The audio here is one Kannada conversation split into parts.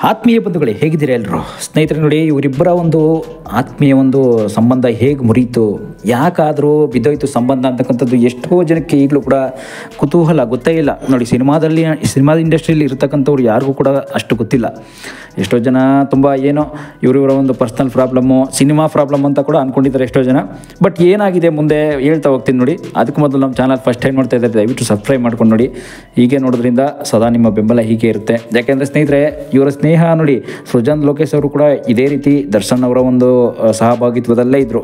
ಆತ್ಮೀಯ ಬಂಧುಗಳೇ, ಹೇಗಿದ್ದೀರಾ ಎಲ್ಲರೂ? ಸ್ನೇಹಿತರೆ ನೋಡಿ, ಇವರಿಬ್ಬರ ಒಂದು ಆತ್ಮೀಯ ಒಂದು ಸಂಬಂಧ ಹೇಗೆ ಮುರಿಯಿತು, ಯಾಕಾದರೂ ಬಿದ್ದೋಯ್ತು ಸಂಬಂಧ ಅಂತಕ್ಕಂಥದ್ದು ಎಷ್ಟೋ ಜನಕ್ಕೆ ಈಗಲೂ ಕೂಡ ಕುತೂಹಲ ಗೊತ್ತೇ ಇಲ್ಲ. ನೋಡಿ, ಸಿನಿಮಾದ ಇಂಡಸ್ಟ್ರಿಯಲ್ಲಿ ಇರತಕ್ಕಂಥವ್ರು ಯಾರಿಗೂ ಕೂಡ ಅಷ್ಟು ಗೊತ್ತಿಲ್ಲ. ಎಷ್ಟೋ ಜನ ತುಂಬ ಏನೋ ಇವರಿವರ ಒಂದು ಪರ್ಸ್ನಲ್ ಪ್ರಾಬ್ಲಮ್ಮು, ಸಿನಿಮಾ ಪ್ರಾಬ್ಲಮ್ ಅಂತ ಕೂಡ ಅಂದ್ಕೊಂಡಿದ್ದಾರೆ ಎಷ್ಟೋ ಜನ. ಬಟ್ ಏನಾಗಿದೆ ಮುಂದೆ ಹೇಳ್ತಾ ಹೋಗ್ತೀನಿ ನೋಡಿ. ಅದಕ್ಕೆ ಮೊದಲು ನಮ್ಮ ಚಾನಲ್ ಫಸ್ಟ್ ಟೈಮ್ ನೋಡ್ತಾ ಇದ್ದಾರೆ, ದಯವಿಟ್ಟು ಸಬ್ಸ್ಕ್ರೈಬ್ ಮಾಡ್ಕೊಂಡು ನೋಡಿ. ಹೀಗೆ ನೋಡೋದ್ರಿಂದ ಸದಾ ನಿಮ್ಮ ಬೆಂಬಲ ಹೀಗೆ ಇರುತ್ತೆ. ಯಾಕೆಂದರೆ ಸ್ನೇಹಿತರೆ, ಇವರ ಸ್ನೇಹ ನೋಡಿ, ಸೃಜನ್ ಲೋಕೇಶ್ ಅವರು ಕೂಡ ಇದೇ ರೀತಿ ದರ್ಶನ್ ಅವರ ಒಂದು ಸಹಭಾಗಿತ್ವದಲ್ಲೇ ಇದ್ದರು,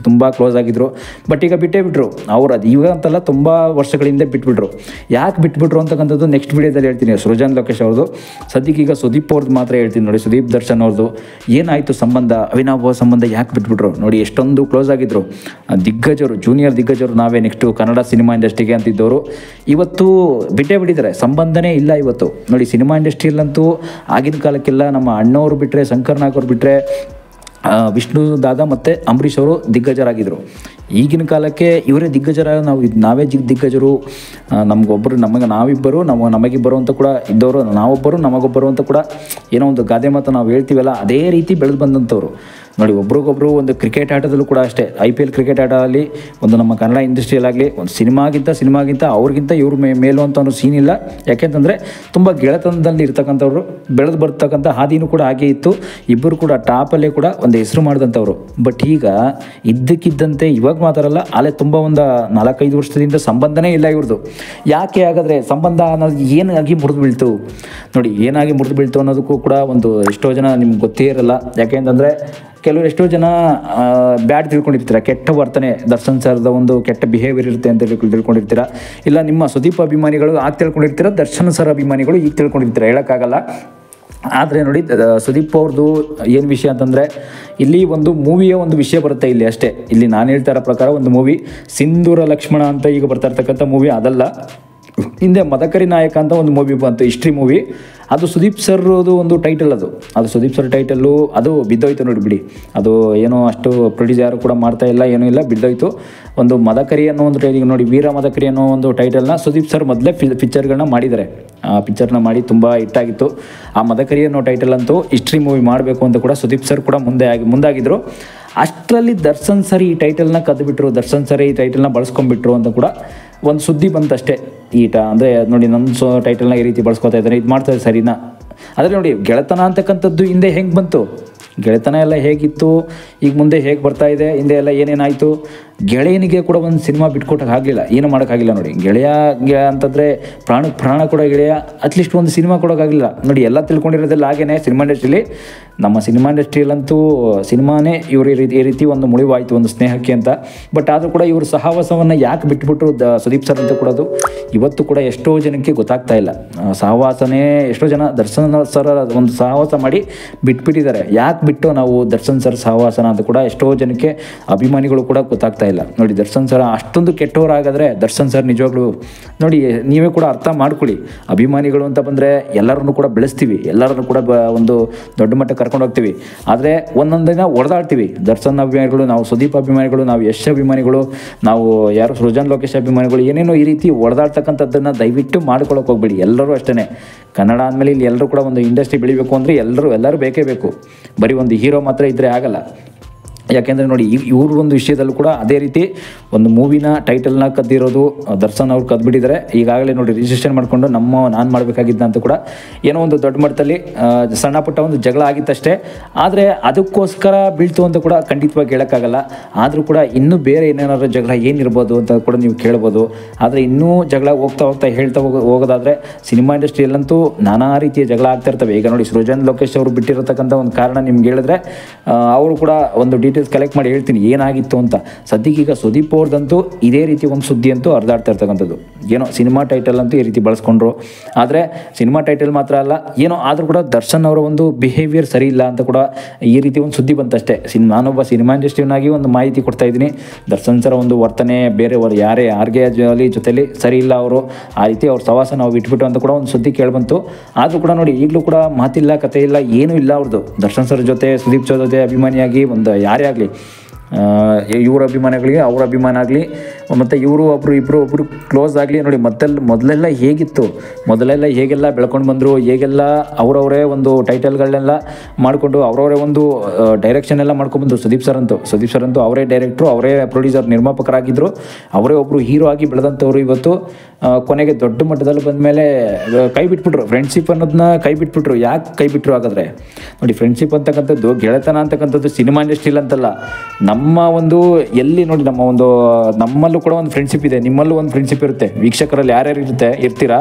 ತುಂಬ ಕ್ಲೋಸ್ ಆಗಿದ್ದರು. ಬಟ್ ಈಗ ಬಿಟ್ಟೇ ಬಿಟ್ಟರು ಅವ್ರು. ಅದು ಈಗ ಅಂತಲ್ಲ, ತುಂಬ ವರ್ಷಗಳಿಂದ ಬಿಟ್ಬಿಟ್ರು. ಯಾಕೆ ಬಿಟ್ಬಿಟ್ರು ಅಂತಕ್ಕಂಥದ್ದು ನೆಕ್ಸ್ಟ್ ವೀಡಿಯೋದಲ್ಲಿ ಹೇಳ್ತೀನಿ. ಸೃಜನ್ ಲೋಕೇಶ್ ಅವ್ರದ್ದು ಸದ್ಯಕ್ಕೆ ಈಗ ಸುದೀಪ್ ಅವ್ರದ್ದು ಮಾತ್ರ ಹೇಳ್ತೀನಿ ನೋಡಿ. ಸುದೀಪ್ ದರ್ಶನ್ ಅವ್ರದ್ದು ಏನಾಯಿತು ಸಂಬಂಧ, ಅವಿನಾಭಾವ ಸಂಬಂಧ ಯಾಕೆ ಬಿಟ್ಬಿಟ್ರು ನೋಡಿ. ಎಷ್ಟೊಂದು ಕ್ಲೋಸ್ ಆಗಿದ್ದರು, ದಿಗ್ಗಜರು, ಜೂನಿಯರ್ ದಿಗ್ಗಜರು, ನಾವೇ ನೆಕ್ಸ್ಟು ಕನ್ನಡ ಸಿನಿಮಾ ಇಂಡಸ್ಟ್ರಿಗೆ ಅಂತಿದ್ದವರು ಇವತ್ತು ಬಿಟ್ಟೇ ಬಿಟ್ಟಿದ್ದಾರೆ. ಸಂಬಂಧನೇ ಇಲ್ಲ ಇವತ್ತು ನೋಡಿ. ಸಿನಿಮಾ ಇಂಡಸ್ಟ್ರಿಯಲ್ಲಂತೂ ಆಗಿನ ಕಾಲಕ್ಕೆಲ್ಲ ನಮ್ಮ ಅಣ್ಣವರು ಬಿಟ್ಟರೆ, ಶಂಕರ್ ನಾಗ್ ಅವ್ರು ಬಿಟ್ಟರೆ, ವಿಷ್ಣು ದಾದ ಮತ್ತು ಅಂಬರೀಷ್ ಅವರು ದಿಗ್ಗಜರಾಗಿದ್ದರು. ಈಗಿನ ಕಾಲಕ್ಕೆ ಇವರೇ ದಿಗ್ಗಜರ, ನಾವೇ ದಿಗ್ಗಜರು, ನಾವಿಬ್ಬರು ನಮಗಿಬ್ಬರು ಅಂತ ಕೂಡ ಇದ್ದವರು, ನಾವೊಬ್ಬರು ನಮಗೊಬ್ಬರು ಅಂತ ಕೂಡ ಏನೋ ಒಂದು ಗಾದೆ ಮಾತು ನಾವು ಹೇಳ್ತೀವಲ್ಲ, ಅದೇ ರೀತಿ ಬೆಳೆದು ಬಂದಂಥವ್ರು ನೋಡಿ. ಒಬ್ರಿಗೊಬ್ರು ಒಂದು ಕ್ರಿಕೆಟ್ ಆಟದಲ್ಲೂ ಕೂಡ ಅಷ್ಟೇ, IPL ಕ್ರಿಕೆಟ್ ಆಟ ಆಗಲಿ, ಒಂದು ನಮ್ಮ ಕನ್ನಡ ಇಂಡಸ್ಟ್ರಿಯಲ್ಲಾಗಲಿ, ಒಂದು ಸಿನಿಮಾಗಿಂತ ಅವ್ರಿಗಿಂತ ಇವ್ರ ಮೇಲೂ ಅಂತ ಅನ್ನೋ ಸೀನ್ ಇಲ್ಲ. ಯಾಕೆಂತಂದರೆ ತುಂಬ ಗೆಳೆತನದಲ್ಲಿ ಇರ್ತಕ್ಕಂಥವ್ರು, ಬೆಳೆದು ಬರ್ತಕ್ಕಂಥ ಹಾದಿನೂ ಕೂಡ ಹಾಗೆ ಇತ್ತು. ಇಬ್ಬರು ಕೂಡ ಟಾಪಲ್ಲೇ ಕೂಡ ಒಂದು ಹೆಸರು ಮಾಡಿದಂಥವ್ರು. ಬಟ್ ಈಗ ಇದ್ದಕ್ಕಿದ್ದಂತೆ, ಇವಾಗ ಮಾತಾಡಲ್ಲ, ಅಲ್ಲೇ ತುಂಬ ಒಂದು 4-5 ವರ್ಷದಿಂದ ಸಂಬಂಧನೇ ಇಲ್ಲ ಇವ್ರದ್ದು. ಯಾಕೆ ಹಾಗಾದರೆ ಸಂಬಂಧ ಅನ್ನೋದು ಏನಾಗಿ ಮುರಿದು ಬೀಳ್ತು ನೋಡಿ. ಏನಾಗಿ ಮುರಿದು ಬೀಳ್ತು ಅನ್ನೋದಕ್ಕೂ ಕೂಡ ಒಂದು ಎಷ್ಟೋ ಜನ ನಿಮ್ಗೆ ಗೊತ್ತೇ ಇರಲ್ಲ. ಯಾಕೆಂತಂದರೆ ಕೆಲವರು ಎಷ್ಟೋ ಜನ ಬ್ಯಾಡ್ ತಿಳ್ಕೊಂಡಿರ್ತೀರ, ಕೆಟ್ಟ ವರ್ತನೆ, ದರ್ಶನ್ ಸರ್ದ ಒಂದು ಕೆಟ್ಟ ಬಿಹೇವಿಯರ್ ಇರುತ್ತೆ ಅಂತ ತಿಳ್ಕೊಂಡಿರ್ತೀರ. ಇಲ್ಲ ನಿಮ್ಮ ಸುದೀಪ್ ಅಭಿಮಾನಿಗಳು ಆಗ ತಿಳ್ಕೊಂಡಿರ್ತೀರ, ದರ್ಶನ್ ಸರ್ ಅಭಿಮಾನಿಗಳು ಈಗ ತಿಳ್ಕೊಂಡಿರ್ತೀರ, ಹೇಳೋಕ್ಕಾಗಲ್ಲ. ಆದರೆ ನೋಡಿ, ಸುದೀಪ್ ಅವ್ರದ್ದು ಏನು ವಿಷಯ ಅಂತಂದರೆ, ಇಲ್ಲಿ ಒಂದು ಮೂವಿಯ ಒಂದು ವಿಷಯ ಬರುತ್ತೆ ಇಲ್ಲಿ ಅಷ್ಟೇ. ಇಲ್ಲಿ ನಾನು ಹೇಳ್ತಾ ಇರೋ ಪ್ರಕಾರ ಒಂದು ಮೂವಿ ಸಿಂಧೂರ ಲಕ್ಷ್ಮಣ ಅಂತ ಈಗ ಬರ್ತಾ ಇರ್ತಕ್ಕಂಥ ಮೂವಿ ಅದಲ್ಲ. ಹಿಂದೆ ಮದಕರಿ ನಾಯಕ ಅಂತ ಒಂದು ಮೂವಿ ಬಂತು, ಹಿಸ್ಟ್ರಿ ಮೂವಿ. ಅದು ಸುದೀಪ್ ಸರ್ದು ಒಂದು ಟೈಟಲ್, ಅದು ಸುದೀಪ್ ಸರ್ ಟೈಟಲ್ಲು. ಅದು ಬಿದ್ದೋಯ್ತು ನೋಡಿ, ಬಿಡಿ. ಅದು ಏನೋ ಅಷ್ಟು ಪ್ರೊಡ್ಯೂಸ್ ಯಾರು ಕೂಡ ಮಾಡ್ತಾ ಇಲ್ಲ, ಏನೂ ಇಲ್ಲ, ಬಿದ್ದೋಯ್ತು. ಒಂದು ಮದಕರಿ ಅನ್ನೋ ಒಂದು ಟೈಟಿಲ್ ನೋಡಿ, ವೀರ ಮದಕರಿ ಅನ್ನೋ ಒಂದು ಟೈಟಲ್ನ ಸುದೀಪ್ ಸರ್ ಮೊದಲೇ ಪಿಕ್ಚರ್ಗಳನ್ನ ಮಾಡಿದ್ದಾರೆ. ಆ ಪಿಕ್ಚರ್ನ ಮಾಡಿ ತುಂಬ ಹಿಟ್ಟಾಗಿತ್ತು. ಆ ಮದಕರಿ ಅನ್ನೋ ಟೈಟಲ್ ಅಂತೂ ಹಿಸ್ಟ್ರಿ ಮೂವಿ ಮಾಡಬೇಕು ಅಂತ ಕೂಡ ಸುದೀಪ್ ಸರ್ ಕೂಡ ಮುಂದಾಗಿದ್ದರು. ಅಷ್ಟರಲ್ಲಿ ದರ್ಶನ್ ಸರ್ ಈ ಟೈಟಲ್ನ ಕದ್ದುಬಿಟ್ರು, ದರ್ಶನ್ ಸರ್ ಈ ಟೈಟಲ್ನ ಬಳಸ್ಕೊಂಡ್ಬಿಟ್ರು ಅಂತ ಕೂಡ ಒಂದು ಸುದ್ದಿ ಬಂತಷ್ಟೇ. ಅಂದರೆ ನೋಡಿ, ನನ್ನ ಟೈಟಲ್ನ ಈ ರೀತಿ ಬಳಸ್ಕೊತಾ ಇದ್ದಾರೆ, ಇದು ಮಾಡ್ತಾರೆ ಸರಿನಾ? ಆದರೆ ನೋಡಿ, ಗೆಳೆತನ ಅಂತಕ್ಕಂಥದ್ದು ಹಿಂದೆ ಹೆಂಗೆ ಬಂತು, ಗೆಳೆತನ ಎಲ್ಲ ಹೇಗಿತ್ತು, ಈಗ ಮುಂದೆ ಹೇಗೆ ಬರ್ತಾ ಇದೆ, ಹಿಂದೆ ಎಲ್ಲ ಏನೇನಾಯಿತು. ಗೆಳೆಯನಿಗೆ ಕೂಡ ಒಂದು ಸಿನಿಮಾ ಬಿಟ್ಕೊಟ್ಟಕ್ಕೆ ಆಗಲಿಲ್ಲ, ಏನು ಮಾಡೋಕ್ಕಾಗಿಲ್ಲ ನೋಡಿ. ಗೆಳೆಯ ಅಂತಂದರೆ ಪ್ರಾಣ ಕೂಡ ಗೆಳೆಯ, ಅಟ್ಲೀಸ್ಟ್ ಒಂದು ಸಿನಿಮಾ ಕೊಡೋಕ್ಕಾಗಲಿಲ್ಲ ನೋಡಿ. ಎಲ್ಲ ತಿಳ್ಕೊಂಡಿರೋದೆಲ್ಲ ಹಾಗೇ ಸಿನಿಮಾ ಇಂಡಸ್ಟ್ರಿಲಿ. ನಮ್ಮ ಸಿನಿಮಾ ಇಂಡಸ್ಟ್ರಿಯಲ್ಲಂತೂ ಸಿನಿಮಾನೇ ಇವರು ಈ ರೀತಿ ಒಂದು ಮುಳಿವಾಯಿತು ಒಂದು ಸ್ನೇಹಕ್ಕೆ ಅಂತ. ಬಟ್ ಆದರೂ ಕೂಡ ಇವರು ಸಹವಾಸವನ್ನು ಯಾಕೆ ಬಿಟ್ಬಿಟ್ರು ಸುದೀಪ್ ಸರ್ ಅಂತ ಕೂಡ ಅದು ಇವತ್ತು ಕೂಡ ಎಷ್ಟೋ ಜನಕ್ಕೆ ಗೊತ್ತಾಗ್ತಾ ಇಲ್ಲ. ಸಹವಾಸನೇ ಎಷ್ಟೋ ಜನ ದರ್ಶನ್ ಸರ್ ಒಂದು ಸಹವಾಸ ಮಾಡಿ ಬಿಟ್ಬಿಟ್ಟಿದ್ದಾರೆ. ಯಾಕೆ ಬಿಟ್ಟು ನಾವು ದರ್ಶನ್ ಸರ್ ಸಹವಾಸನ ಅಂತ ಕೂಡ ಎಷ್ಟೋ ಜನಕ್ಕೆ ಅಭಿಮಾನಿಗಳು ಕೂಡ ಗೊತ್ತಾಗ್ತಾ ಇಲ್ಲ ನೋಡಿ. ದರ್ಶನ್ ಸರ್ ಅಷ್ಟೊಂದು ಕೆಟ್ಟವರಾಗಾದರೆ ದರ್ಶನ್ ಸರ್ ನಿಜವಾಗ್ಲೂ ನೋಡಿ, ನೀವೇ ಕೂಡ ಅರ್ಥ ಮಾಡ್ಕೊಳ್ಳಿ. ಅಭಿಮಾನಿಗಳು ಅಂತ ಬಂದರೆ ಎಲ್ಲರನ್ನು ಕೂಡ ಬೆಳೆಸ್ತೀವಿ, ಎಲ್ಲರನ್ನು ಕೂಡ ಒಂದು ದೊಡ್ಡ ಮಟ್ಟಕ್ಕೆ ಕರ್ಕೊಂಡು ಹೋಗ್ತೀವಿ. ಆದರೆ ಒಂದೊಂದು ದಿನ ಹೊಡೆದಾಡ್ತೀವಿ. ದರ್ಶನ್ ಅಭಿಮಾನಿಗಳು, ನಾವು ಸುದೀಪ್ ಅಭಿಮಾನಿಗಳು, ನಾವು ಯಶ್ ಅಭಿಮಾನಿಗಳು, ನಾವು ಯಾರು ಸೃಜನ್ ಲೋಕೇಶ್ ಅಭಿಮಾನಿಗಳು, ಏನೇನೋ ಈ ರೀತಿ ಹೊಡೆದಾಡ್ತಕ್ಕಂಥದ್ದನ್ನು ದಯವಿಟ್ಟು ಮಾಡ್ಕೊಳ್ಳೋಕೆ ಹೋಗ್ಬೇಡಿ. ಎಲ್ಲರೂ ಅಷ್ಟೇ. ಕನ್ನಡ ಅಂದಮೇಲೆ ಇಲ್ಲಿ ಎಲ್ಲರೂ ಕೂಡ ಒಂದು ಇಂಡಸ್ಟ್ರಿ ಬೆಳಿಬೇಕು ಅಂದರೆ ಎಲ್ಲರೂ ಬೇಕೇ ಬೇಕು. ಬರೀ ಒಂದು ಹೀರೋ ಮಾತ್ರ ಇದ್ದರೆ ಆಗಲ್ಲ. ಯಾಕೆಂದರೆ ನೋಡಿ, ಇವ್ರ ಒಂದು ವಿಷಯದಲ್ಲೂ ಕೂಡ ಅದೇ ರೀತಿ ಒಂದು ಮೂವಿನ ಟೈಟಲ್ನ ಕದ್ದಿರೋದು ದರ್ಶನ್ ಅವ್ರು ಕದ್ಬಿಟ್ಟಿದ್ದಾರೆ. ಈಗಾಗಲೇ ನೋಡಿ, ರಿಜಿಸ್ಟ್ರೇಷನ್ ಮಾಡಿಕೊಂಡು ನಾನು ಮಾಡಬೇಕಾಗಿದ್ದ ಅಂತ ಕೂಡ ಏನೋ ಒಂದು ದೊಡ್ಡ ಮಟ್ಟದಲ್ಲಿ ಸಣ್ಣ ಪುಟ್ಟ ಒಂದು ಜಗಳ ಆಗಿತ್ತಷ್ಟೇ. ಆದರೆ ಅದಕ್ಕೋಸ್ಕರ ಬೀಳ್ತು ಅಂತ ಕೂಡ ಖಂಡಿತವಾಗಿ ಹೇಳೋಕ್ಕಾಗಲ್ಲ. ಆದರೂ ಕೂಡ ಇನ್ನೂ ಬೇರೆ ಏನೇನಾದ್ರು ಜಗಳ ಏನಿರ್ಬೋದು ಅಂತ ಕೂಡ ನೀವು ಕೇಳ್ಬೋದು. ಆದರೆ ಇನ್ನೂ ಜಗಳ ಹೋಗ್ತಾ ಹೇಳ್ತಾ ಹೋಗೋದಾದರೆ ಸಿನಿಮಾ ಇಂಡಸ್ಟ್ರಿಯಲ್ಲಂತೂ ನಾನಾ ರೀತಿಯ ಜಗಳ ಆಗ್ತಾ ಇರ್ತವೆ. ಈಗ ನೋಡಿ, ಸೃಜನ್ ಲೋಕೇಶ್ ಅವರು ಬಿಟ್ಟಿರತಕ್ಕಂಥ ಒಂದು ಕಾರಣ ನಿಮ್ಗೆ ಹೇಳಿದ್ರೆ ಅವರು ಕೂಡ ಒಂದು ಡೀಟೇಲ್ಸ್ ಕಲೆಕ್ಟ್ ಮಾಡಿ ಹೇಳ್ತೀನಿ ಏನಾಗಿತ್ತು ಅಂತ. ಸದ್ಯಕ್ಕೆ ಈಗ ಸುದೀಪ್ ಅವ್ರದಂತೂ ಇದೇ ರೀತಿ ಒಂದು ಸುದ್ದಿ ಅಂತೂ ಹರಿದಾಡ್ತಾ ಇರ್ತಕ್ಕಂಥದ್ದು. ಏನೋ ಸಿನಿಮಾ ಟೈಟಲ್ ಅಂತೂ ಈ ರೀತಿ ಬಳಸ್ಕೊಂಡ್ರು. ಆದರೆ ಸಿನಿಮಾ ಟೈಟಲ್ ಮಾತ್ರ ಅಲ್ಲ, ಏನೋ ಆದರೂ ಕೂಡ ದರ್ಶನ್ ಅವರ ಒಂದು ಬಿಹೇವಿಯರ್ ಸರಿ ಇಲ್ಲ ಅಂತ ಕೂಡ ಈ ರೀತಿ ಒಂದು ಸುದ್ದಿ ಬಂತಷ್ಟೇ. ನಾನೊಬ್ಬ ಸಿನಿಮಾ ಇಂಡಸ್ಟ್ರಿಯನ್ನಾಗಿ ಒಂದು ಮಾಹಿತಿ ಕೊಡ್ತಾ ಇದ್ದೀನಿ. ದರ್ಶನ್ ಸರ ಒಂದು ವರ್ತನೆ ಬೇರೆಯವರು ಯಾರಿಗೆ ಜೊತೆಲಿ ಸರಿ ಇಲ್ಲ, ಅವರು ಆ ರೀತಿ ಅವ್ರ ಸವಾಸ ನಾವು ಬಿಟ್ಬಿಟ್ಟು ಅಂತ ಕೂಡ ಒಂದು ಸುದ್ದಿ ಕೇಳಿಬಂತು. ಆದರೂ ಕೂಡ ನೋಡಿ, ಈಗಲೂ ಕೂಡ ಮಾತಿಲ್ಲ, ಕತೆ ಇಲ್ಲ, ಏನೂ ಇಲ್ಲ ಅವ್ರದ್ದು. ದರ್ಶನ್ ಸರ್ ಜೊತೆ, ಸುದೀಪ್ ಸರ್ ಜೊತೆ ಅಭಿಮಾನಿಯಾಗಿ ಒಂದು ಯಾರೇ ಆಗಲಿ, ಇವ್ರ ಅಭಿಮಾನಿಗಳಿಗೆ ಅವ್ರ ಅಭಿಮಾನ ಆಗಲಿ ಮತ್ತು ಇವರು ಒಬ್ಬರು ಕ್ಲೋಸ್ ಆಗಲಿ ನೋಡಿ. ಮೊದಲೆಲ್ಲ ಹೇಗಿತ್ತು, ಮೊದಲೆಲ್ಲ ಹೇಗೆಲ್ಲ ಬೆಳ್ಕೊಂಡು ಬಂದರು, ಹೇಗೆಲ್ಲ ಅವರವರೇ ಒಂದು ಟೈಟಲ್ಗಳನ್ನೆಲ್ಲ ಮಾಡಿಕೊಂಡು ಅವರವರೇ ಒಂದು ಡೈರೆಕ್ಷನ್ ಎಲ್ಲ ಮಾಡ್ಕೊಂಡ್ಬಂದರು. ಸುದೀಪ್ ಸರ್ ಅಂತೂ ಅವರೇ ಡೈರೆಕ್ಟ್ರು, ಅವರೇ ಪ್ರೊಡ್ಯೂಸರ್, ನಿರ್ಮಾಪಕರಾಗಿದ್ದರು, ಅವರೇ ಒಬ್ಬರು ಹೀರೋ ಆಗಿ ಬೆಳೆದಂಥವ್ರು. ಇವತ್ತು ಕೊನೆಗೆ ದೊಡ್ಡ ಮಟ್ಟದಲ್ಲಿ ಬಂದಮೇಲೆ ಕೈ ಬಿಟ್ಬಿಟ್ರು, ಫ್ರೆಂಡ್ಶಿಪ್ ಅನ್ನೋದನ್ನ ಕೈ ಬಿಟ್ಬಿಟ್ರು. ಯಾಕೆ ಕೈ ಬಿಟ್ಟರು ಹಾಗಾದರೆ ನೋಡಿ, ಫ್ರೆಂಡ್ಶಿಪ್ ಅಂತಕ್ಕಂಥದ್ದು, ಗೆಳೆತನ ಅಂತಕ್ಕಂಥದ್ದು ಸಿನಿಮಾ ಇಂಡಸ್ಟ್ರಿಲಿ ಅಂತಲ್ಲ, ನಮ್ಮ ಒಂದು ಎಲ್ಲಿ ನೋಡಿ, ನಮ್ಮಲ್ಲೂ ಕೂಡ ಒಂದು ಫ್ರೆಂಡ್ಶಿಪ್ ಇದೆ, ನಿಮ್ಮಲ್ಲೂ ಒಂದು ಫ್ರೆಂಡ್ಶಿಪ್ ಇರುತ್ತೆ. ವೀಕ್ಷಕರಲ್ಲಿ ಯಾರ್ಯಾರು ಇರ್ತೀರಾ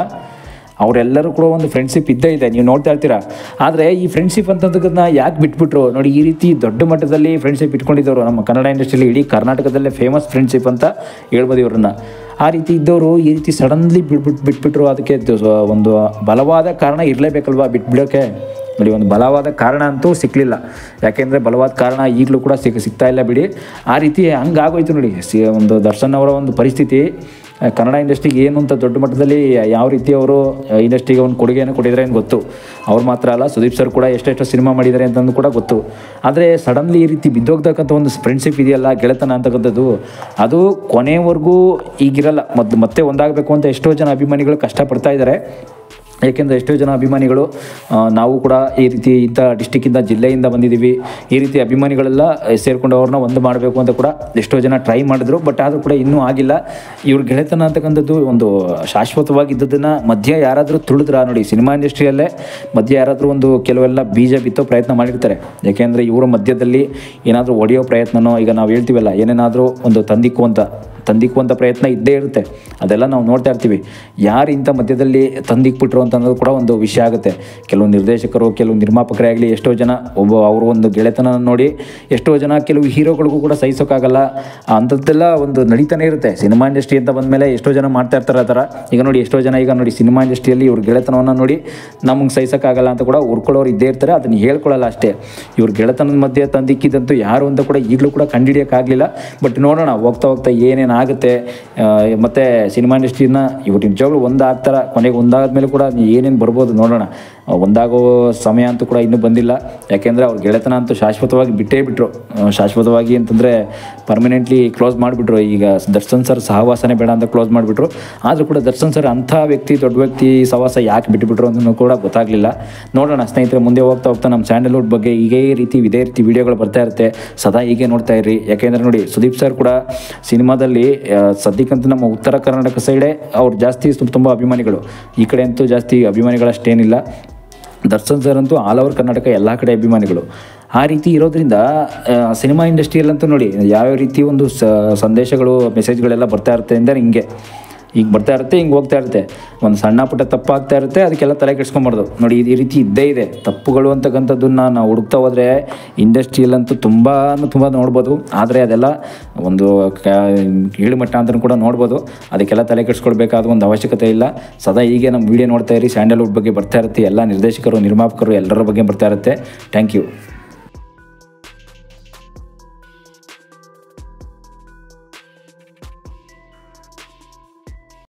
ಅವರೆಲ್ಲರೂ ಕೂಡ ಒಂದು ಫ್ರೆಂಡ್ಶಿಪ್ ಇದ್ದೇ ಇದೆ, ನೀವು ನೋಡ್ತಾ ಇರ್ತೀರಾ. ಆದರೆ ಈ ಫ್ರೆಂಡ್ಶಿಪ್ ಅಂತಂದಕ್ಕನ್ನ ಯಾಕೆ ಬಿಟ್ಬಿಟ್ರು ನೋಡಿ. ಈ ರೀತಿ ದೊಡ್ಡ ಮಟ್ಟದಲ್ಲಿ ಫ್ರೆಂಡ್ಶಿಪ್ ಇಟ್ಕೊಂಡಿದ್ದವರು ನಮ್ಮ ಕನ್ನಡ ಇಂಡಸ್ಟ್ರಿಯಲ್ಲಿ, ಇಡೀ ಕರ್ನಾಟಕದಲ್ಲೇ ಫೇಮಸ್ ಫ್ರೆಂಡ್ಶಿಪ್ ಅಂತ ಹೇಳ್ಬೋದು ಇವ್ರನ್ನ. ಆ ರೀತಿ ಇದ್ದವರು ಈ ರೀತಿ ಸಡನ್ಲಿ ಬಿಟ್ಬಿಟ್ರು. ಅದಕ್ಕೆ ಒಂದು ಬಲವಾದ ಕಾರಣ ಇರಲೇಬೇಕಲ್ವಾ ಬಿಟ್ಬಿಡೋಕ್ಕೆ. ನೋಡಿ, ಒಂದು ಬಲವಾದ ಕಾರಣ ಅಂತೂ ಸಿಕ್ಕಲಿಲ್ಲ. ಯಾಕೆಂದರೆ ಬಲವಾದ ಕಾರಣ ಈಗಲೂ ಕೂಡ ಸಿಗ್ತಾ ಇಲ್ಲ ಬಿಡಿ. ಆ ರೀತಿ ಹಂಗಾಗೋಯ್ತು ನೋಡಿ. ಒಂದು ದರ್ಶನ್ ಅವರ ಒಂದು ಪರಿಸ್ಥಿತಿ ಕನ್ನಡ ಇಂಡಸ್ಟ್ರಿಗೆ ಏನು ಅಂತ ದೊಡ್ಡ ಮಟ್ಟದಲ್ಲಿ ಯಾವ ರೀತಿ ಅವರು ಇಂಡಸ್ಟ್ರಿಗೆ ಒಂದು ಕೊಡುಗೆಯನ್ನು ಕೊಟ್ಟಿದ್ದಾರೆ ಅಂತ ಗೊತ್ತು. ಅವ್ರು ಮಾತ್ರ ಅಲ್ಲ, ಸುದೀಪ್ ಸರ್ ಕೂಡ ಎಷ್ಟೆಷ್ಟು ಸಿನಿಮಾ ಮಾಡಿದ್ದಾರೆ ಅಂತಂದು ಕೂಡ ಗೊತ್ತು. ಆದರೆ ಸಡನ್ಲಿ ಈ ರೀತಿ ಬಿದ್ದೋಗ್ತಕ್ಕಂಥ ಒಂದು ಫ್ರೆಂಡ್ಶಿಪ್ ಇದೆಯಲ್ಲ, ಗೆಳೆತನ ಅಂತಕ್ಕಂಥದ್ದು, ಅದು ಕೊನೆವರೆಗೂ ಈಗಿರಲ್ಲ. ಮತ್ತೆ ಒಂದಾಗಬೇಕು ಅಂತ ಎಷ್ಟೋ ಜನ ಅಭಿಮಾನಿಗಳು ಕಷ್ಟಪಡ್ತಾ ಇದ್ದಾರೆ. ಏಕೆಂದರೆ ಎಷ್ಟೋ ಜನ ಅಭಿಮಾನಿಗಳು ನಾವು ಕೂಡ ಈ ರೀತಿ ಇಂಥ ಡಿಸ್ಟಿಕ್ಕಿಂದ, ಜಿಲ್ಲೆಯಿಂದ ಬಂದಿದ್ದೀವಿ, ಈ ರೀತಿ ಅಭಿಮಾನಿಗಳೆಲ್ಲ ಸೇರಿಕೊಂಡು ಅವ್ರನ್ನ ಒಂದು ಮಾಡಬೇಕು ಅಂತ ಕೂಡ ಎಷ್ಟೋ ಜನ ಟ್ರೈ ಮಾಡಿದ್ರು. ಬಟ್ ಆದರೂ ಕೂಡ ಇನ್ನೂ ಆಗಿಲ್ಲ. ಇವ್ರ ಗೆಳೆತನ ಅಂತಕ್ಕಂಥದ್ದು ಒಂದು ಶಾಶ್ವತವಾಗಿದ್ದದನ್ನು ಮಧ್ಯ ಯಾರಾದರೂ ತುಳಿದ್ರ ನೋಡಿ, ಸಿನಿಮಾ ಇಂಡಸ್ಟ್ರಿಯಲ್ಲೇ ಮಧ್ಯ ಯಾರಾದರೂ ಒಂದು ಕೆಲವೆಲ್ಲ ಬೀಜ ಬಿತ್ತೋ ಪ್ರಯತ್ನ ಮಾಡಿರ್ತಾರೆ. ಯಾಕೆಂದರೆ ಇವರ ಮಧ್ಯದಲ್ಲಿ ಏನಾದರೂ ಒಡೆಯೋ ಪ್ರಯತ್ನನೋ, ಈಗ ನಾವು ಹೇಳ್ತೀವಲ್ಲ, ಏನೇನಾದರೂ ಒಂದು ತಂದಿಕ್ಕುವಂಥ ಪ್ರಯತ್ನ ಇದ್ದೇ ಇರುತ್ತೆ. ಅದೆಲ್ಲ ನಾವು ನೋಡ್ತಾ ಇರ್ತೀವಿ. ಯಾರು ಇಂಥ ಮಧ್ಯದಲ್ಲಿ ತಂದಿಕ್ಬಿಟ್ರು ಅಂತ ಅನ್ನೋದು ಕೂಡ ಒಂದು ವಿಷಯ ಆಗುತ್ತೆ. ಕೆಲವು ನಿರ್ದೇಶಕರು, ಕೆಲವು ನಿರ್ಮಾಪಕರೇ ಆಗಲಿ, ಎಷ್ಟೋ ಜನ ಅವರು ಒಂದು ಗೆಳೆತನ ನೋಡಿ ಎಷ್ಟೋ ಜನ ಕೆಲವು ಹೀರೋಗಳಿಗೂ ಕೂಡ ಸಹಿಸೋಕ್ಕಾಗಲ್ಲ. ಅಂಥದ್ದೆಲ್ಲ ಒಂದು ನಡೀತಾನೆ ಇರುತ್ತೆ. ಸಿನಿಮಾ ಇಂಡಸ್ಟ್ರಿ ಅಂತ ಬಂದಮೇಲೆ ಎಷ್ಟೋ ಜನ ಮಾಡ್ತಾ ಇರ್ತಾರೆ ಆ ಥರ. ಈಗ ನೋಡಿ, ಎಷ್ಟೋ ಜನ ಈಗ ನೋಡಿ ಸಿನಿಮಾ ಇಂಡಸ್ಟ್ರಿಯಲ್ಲಿ ಇವ್ರ ಗೆಳೆತನವನ್ನು ನೋಡಿ ನಮಗೆ ಸಹಿಸೋಕ್ಕಾಗಲ್ಲ ಅಂತ ಕೂಡ ಉರ್ಕೊಳ್ಳೋರು ಇದ್ದೇ ಇರ್ತಾರೆ. ಅದನ್ನು ಹೇಳ್ಕೊಳ್ಳಲ್ಲ ಅಷ್ಟೇ. ಇವ್ರ ಗೆಳೆತನದ ಮಧ್ಯೆ ತಂದಿಕ್ಕಿದಂತೂ ಯಾರು ಅಂತ ಕೂಡ ಈಗಲೂ ಕೂಡ ಕಂಡುಹಿಡಿಯೋಕ್ಕಾಗಲಿಲ್ಲ. ಬಟ್ ನೋಡೋಣ ಹೋಗ್ತಾ ಏನೇನು ಆಗುತ್ತೆ. ಮತ್ತು ಸಿನಿಮಾ ಇಂಡಸ್ಟ್ರಿನ ಇವರು ನಿಜವಾಗ್ಲೂ ಒಂದಾಗ್ತಾರೆ. ಕೊನೆಗೆ ಒಂದಾದ್ಮೇಲೆ ಕೂಡ ಏನೇನು ಬರ್ಬೋದು ನೋಡೋಣ. ಒಂದಾಗೋ ಸಮಯ ಅಂತೂ ಕೂಡ ಇನ್ನೂ ಬಂದಿಲ್ಲ. ಯಾಕೆಂದರೆ ಅವ್ರ ಗೆಳೆತನ ಅಂತೂ ಶಾಶ್ವತವಾಗಿ ಬಿಟ್ಟೇ ಬಿಟ್ಟರು. ಶಾಶ್ವತವಾಗಿ ಅಂತಂದರೆ ಪರ್ಮನೆಂಟ್ಲಿ ಕ್ಲೋಸ್ ಮಾಡಿಬಿಟ್ರು. ಈಗ ದರ್ಶನ್ ಸರ್ ಸಹವಾಸನೆ ಬೇಡ ಅಂತ ಕ್ಲೋಸ್ ಮಾಡಿಬಿಟ್ರು. ಆದರೂ ಕೂಡ ದರ್ಶನ್ ಸರ್ ಅಂಥ ದೊಡ್ಡ ವ್ಯಕ್ತಿ ಸಹವಾಸ ಯಾಕೆ ಬಿಟ್ಟುಬಿಟ್ರು ಅಂತಲೂ ಕೂಡ ಗೊತ್ತಾಗಲಿಲ್ಲ. ನೋಡೋಣ ಸ್ನೇಹಿತರೆ, ಮುಂದೆ ಹೋಗ್ತಾ ನಮ್ಮ ಸ್ಯಾಂಡಲ್ವುಡ್ ಬಗ್ಗೆ ಇದೇ ರೀತಿ ವಿಡಿಯೋಗಳು ಬರ್ತಾ ಇರುತ್ತೆ. ಸದಾ ಹೀಗೆ ನೋಡ್ತಾ ಇರ್ರಿ. ಯಾಕೆಂದರೆ ನೋಡಿ, ಸುದೀಪ್ ಸರ್ ಕೂಡ ಸಿನಿಮಾದಲ್ಲಿ ಸದ್ಯಕ್ಕಂತೂ ನಮ್ಮ ಉತ್ತರ ಕರ್ನಾಟಕ ಸೈಡೇ ಅವ್ರು ಜಾಸ್ತಿ ತುಂಬ ಅಭಿಮಾನಿಗಳು. ಈ ಕಡೆ ಅಂತೂ ಜಾಸ್ತಿ ಅಭಿಮಾನಿಗಳಷ್ಟೇನಿಲ್ಲ. ದರ್ಶನ್ ಸರ್ ಅಂತೂ ಆಲ್ ಓವರ್ ಕರ್ನಾಟಕ ಎಲ್ಲ ಕಡೆ ಅಭಿಮಾನಿಗಳು. ಆ ರೀತಿ ಇರೋದ್ರಿಂದ ಸಿನಿಮಾ ಇಂಡಸ್ಟ್ರಿಯಲ್ಲಂತೂ ನೋಡಿ ಯಾವ್ಯಾವ ರೀತಿ ಒಂದು ಸಂದೇಶಗಳು, ಮೆಸೇಜ್ಗಳೆಲ್ಲ ಬರ್ತಾ ಇರುತ್ತೆ ಅಂದರೆ ಹಿಂಗೆ ಬರ್ತಾ ಇರುತ್ತೆ, ಹಿಂಗೆ ಹೋಗ್ತಾ ಇರುತ್ತೆ. ಒಂದು ಸಣ್ಣ ಪುಟ್ಟ ತಪ್ಪಾಗ್ತಾ ಇರುತ್ತೆ, ಅದಕ್ಕೆಲ್ಲ ತಲೆ ಕೆಡಿಸ್ಕೊಂಬಾರ್ದು. ನೋಡಿ, ಈ ರೀತಿ ಇದ್ದೇ ಇದೆ ತಪ್ಪುಗಳು ಅಂತಕ್ಕಂಥದ್ದನ್ನು ನಾವು ಹುಡುಕ್ತಾ ಹೋದರೆ ಇಂಡಸ್ಟ್ರಿಯಲ್ಲಂತೂ ತುಂಬ ನೋಡ್ಬೋದು. ಆದರೆ ಅದೆಲ್ಲ ಒಂದು ಕೀಳುಮಟ್ಟ ಅಂತಲೂ ಕೂಡ ನೋಡ್ಬೋದು. ಅದಕ್ಕೆಲ್ಲ ತಲೆ ಕೆಡಿಸ್ಕೊಳ್ಬೇಕಾದ ಒಂದು ಅವಶ್ಯಕತೆ ಇಲ್ಲ. ಸದಾ ಹೀಗೆ ನಮ್ಮ ವೀಡಿಯೋ ನೋಡ್ತಾ ಇರಿ. ಸ್ಯಾಂಡಲ್ವುಡ್ ಬಗ್ಗೆ ಬರ್ತಾ ಇರುತ್ತೆ. ಎಲ್ಲ ನಿರ್ದೇಶಕರು, ನಿರ್ಮಾಪಕರು ಎಲ್ಲರ ಬಗ್ಗೆ ಬರ್ತಾ ಇರುತ್ತೆ. Thank you.